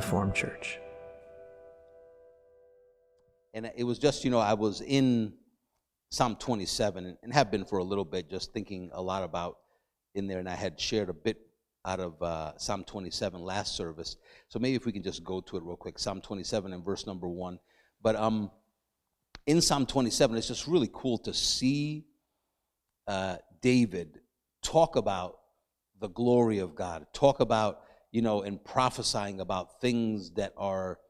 Reformed Church. And it was just, I was in Psalm 27 and have been for a little bit, just thinking a lot about in there, and I had shared a bit out of Psalm 27 last service. So maybe if we can just go to it real quick, Psalm 27 and verse number 1. But in Psalm 27, it's just really cool to see David talk about the glory of God, talk about, and prophesying about things that are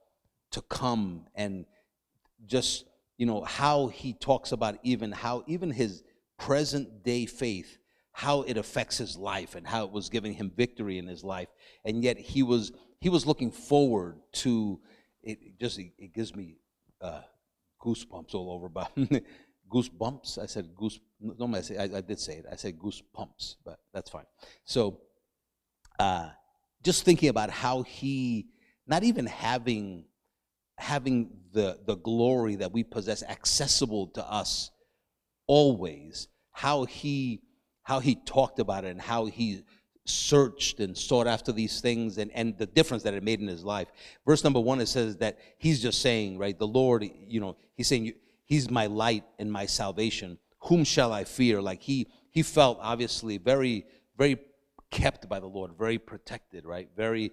to come, and just, how he talks about even his present day faith, how it affects his life and how it was giving him victory in his life. And yet he was looking forward to it. It gives me goosebumps all over, but goosebumps. I said goose. No, I did say it. I said goosebumps, but that's fine. So, just thinking about how he, not even having the glory that we possess accessible to us always, how he talked about it and how he searched and sought after these things, and the difference that it made in his life. Verse number 1, it says that he's just saying, right, the Lord, he's saying, he's my light and my salvation. Whom shall I fear? Like he felt obviously very, very kept by the Lord, very protected, right? Very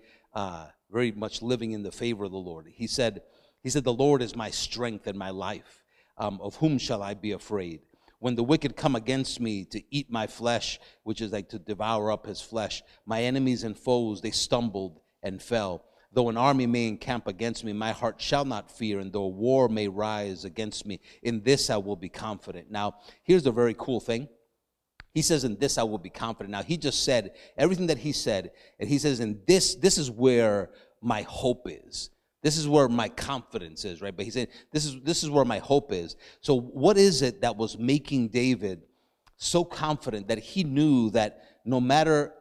much living in the favor of the Lord. He said, the Lord is my strength and my life. Of whom shall I be afraid? When the wicked come against me to eat my flesh, which is like to devour up his flesh, my enemies and foes, they stumbled and fell. Though an army may encamp against me, my heart shall not fear, and though war may rise against me, in this I will be confident. Now, here's the very cool thing. He says, in this I will be confident. Now, he just said everything that he said, and he says, in this is where my hope is. This is where my confidence is, right? But he said, this is where my hope is. So what is it that was making David so confident that he knew that no matter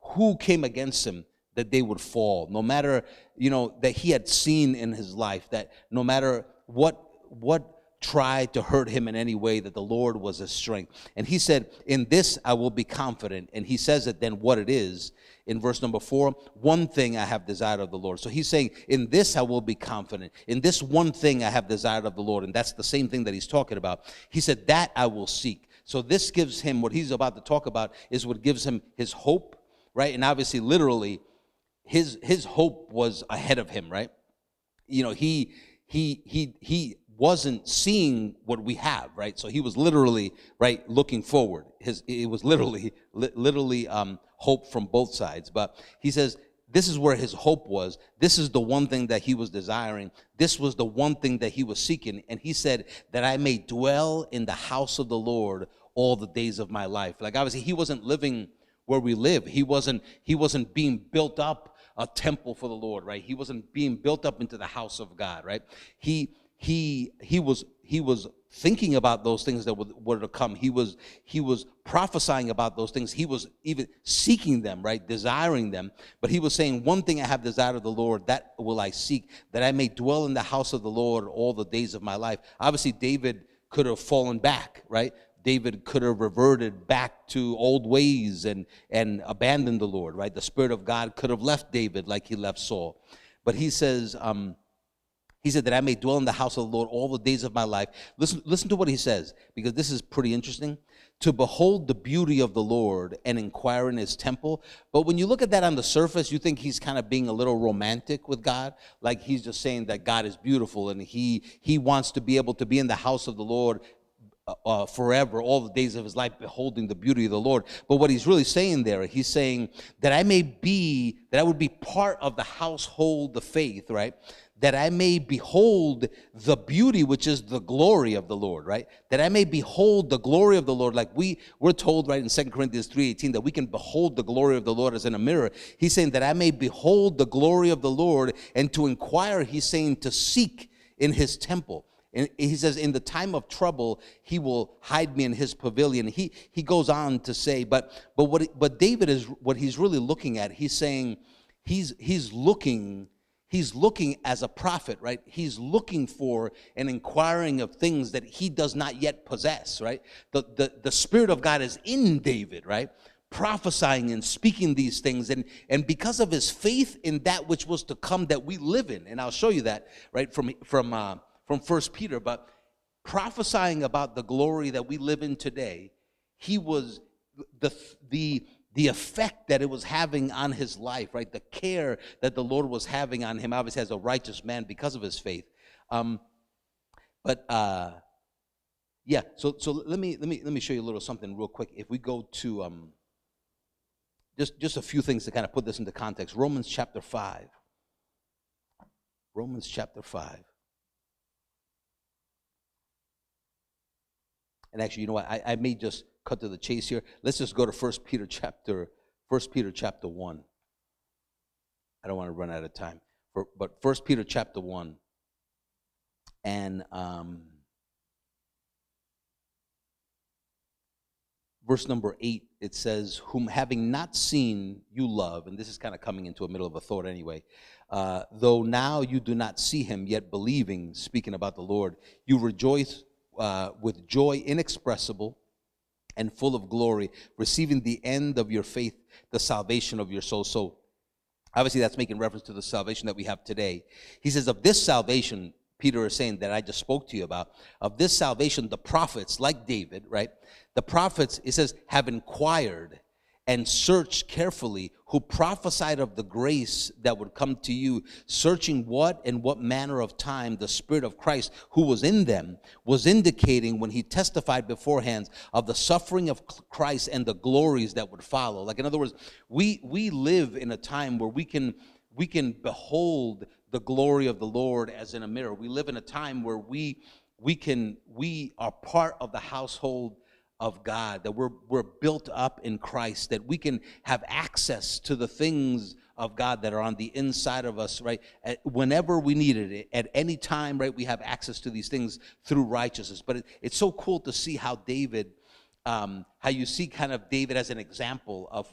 who came against him, that they would fall? No matter, that he had seen in his life, that no matter what tried to hurt him in any way, that the Lord was his strength. And he said, in this I will be confident. And he says it then what it is in verse number 4, one thing I have desired of the Lord. So he's saying, in this I will be confident. In this one thing I have desired of the Lord. And that's the same thing that he's talking about. He said, that I will seek. So this gives him, what he's about to talk about is what gives him his hope, right? And obviously, literally, his hope was ahead of him, right? He wasn't seeing what we have, right? So he was literally, right, looking forward. It was literally hope from both sides. But he says, this is where his hope was. This is the one thing that he was desiring. This was the one thing that he was seeking. And he said, that I may dwell in the house of the Lord all the days of my life. Like, obviously, he wasn't living where we live. He wasn't being built up a temple for the Lord, right? He wasn't being built up into the house of God, right? He was thinking about those things that were to come. He was prophesying about those things. He was even seeking them, right? Desiring them. But he was saying, one thing I have desired of the Lord, that will I seek, that I may dwell in the house of the Lord all the days of my life. Obviously, David could have fallen back, right? David could have reverted back to old ways and abandoned the Lord, right? The Spirit of God could have left David like he left Saul. But he says, he said that I may dwell in the house of the Lord all the days of my life. Listen to what he says, because this is pretty interesting. To behold the beauty of the Lord and inquire in his temple. But when you look at that on the surface, you think he's kind of being a little romantic with God. Like he's just saying that God is beautiful and he wants to be able to be in the house of the Lord forever, all the days of his life, beholding the beauty of the Lord. But what he's really saying there, he's saying that I would be part of the household of faith, right? That I may behold the beauty, which is the glory of the Lord, right? That I may behold the glory of the Lord. Like we're told, right, in 2 Corinthians 3:18, that we can behold the glory of the Lord as in a mirror. He's saying that I may behold the glory of the Lord, and to inquire, he's saying to seek in his temple. And he says, in the time of trouble, he will hide me in his pavilion. He goes on to say, but David is what he's really looking at. He's saying he's looking as a prophet, right? He's looking for and inquiring of things that he does not yet possess, right? The Spirit of God is in David, right? prophesying and speaking these things, and because of his faith in that which was to come that we live in. And I'll show you that, right, from 1 Peter. But prophesying about the glory that we live in today, he was the effect that it was having on his life, right? The care that the Lord was having on him, obviously as a righteous man because of his faith. Yeah. So let me show you a little something real quick. If we go to just a few things to kind of put this into context. Romans chapter 5. Romans chapter 5. And actually, you know what? I may just cut to the chase here. Let's just go to 1 Peter chapter 1. I don't want to run out of time. But 1 Peter chapter 1. And verse number 8, it says, whom having not seen you love, and this is kind of coming into a middle of a thought anyway, though now you do not see him, yet believing, speaking about the Lord, you rejoice with joy inexpressible and full of glory, receiving the end of your faith, the salvation of your soul. So obviously that's making reference to the salvation that we have today. He says, of this salvation, Peter is saying that I just spoke to you about, of this salvation, the prophets, like David, right? The prophets, it says, have inquired and searched carefully, who prophesied of the grace that would come to you, searching what and what manner of time the Spirit of Christ, who was in them, was indicating when he testified beforehand of the suffering of Christ and the glories that would follow. Like, in other words, we live in a time where we can behold the glory of the Lord as in a mirror. We live in a time where we are part of the household of God, that we're built up in Christ, that we can have access to the things of God that are on the inside of us, right? Whenever we need it, at any time, right, we have access to these things through righteousness. But it's so cool to see how David, how you see kind of David as an example of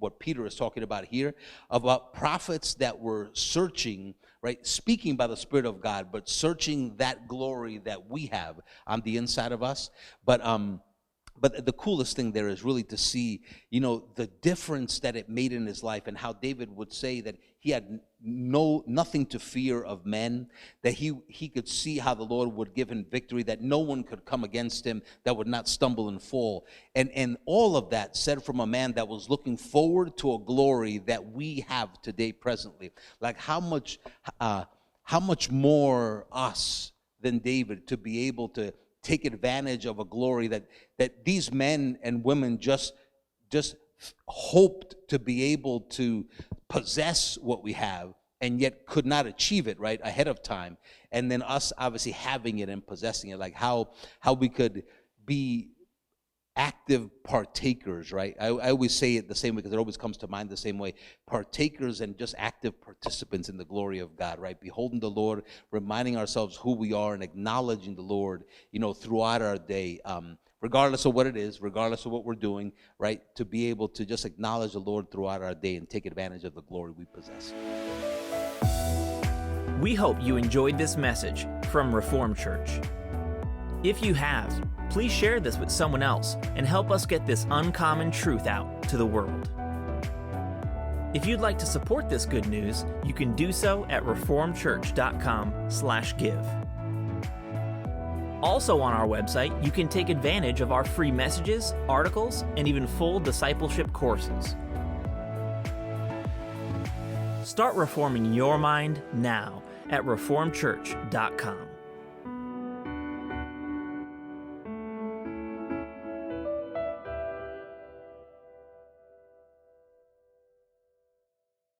what Peter is talking about here, about prophets that were searching, right, speaking by the Spirit of God, but searching that glory that we have on the inside of us. But the coolest thing there is really to see, the difference that it made in his life, and how David would say that he had nothing to fear of men, that he could see how the Lord would give him victory, that no one could come against him that would not stumble and fall. And all of that said from a man that was looking forward to a glory that we have today presently. Like how much more us than David to be able to take advantage of a glory that these men and women just hoped to be able to possess what we have, and yet could not achieve it right ahead of time. And then us obviously having it and possessing it, like how we could be active partakers, right? I always say it the same way because it always comes to mind the same way. Partakers and just active participants in the glory of God, right? Beholding the Lord, reminding ourselves who we are, and acknowledging the Lord, throughout our day, regardless of what it is, regardless of what we're doing, right? To be able to just acknowledge the Lord throughout our day and take advantage of the glory we possess. We hope you enjoyed this message from Reformed Church. If you have, please share this with someone else and help us get this uncommon truth out to the world. If you'd like to support this good news, you can do so at reformedchurch.com/give. Also on our website, you can take advantage of our free messages, articles, and even full discipleship courses. Start reforming your mind now at reformedchurch.com.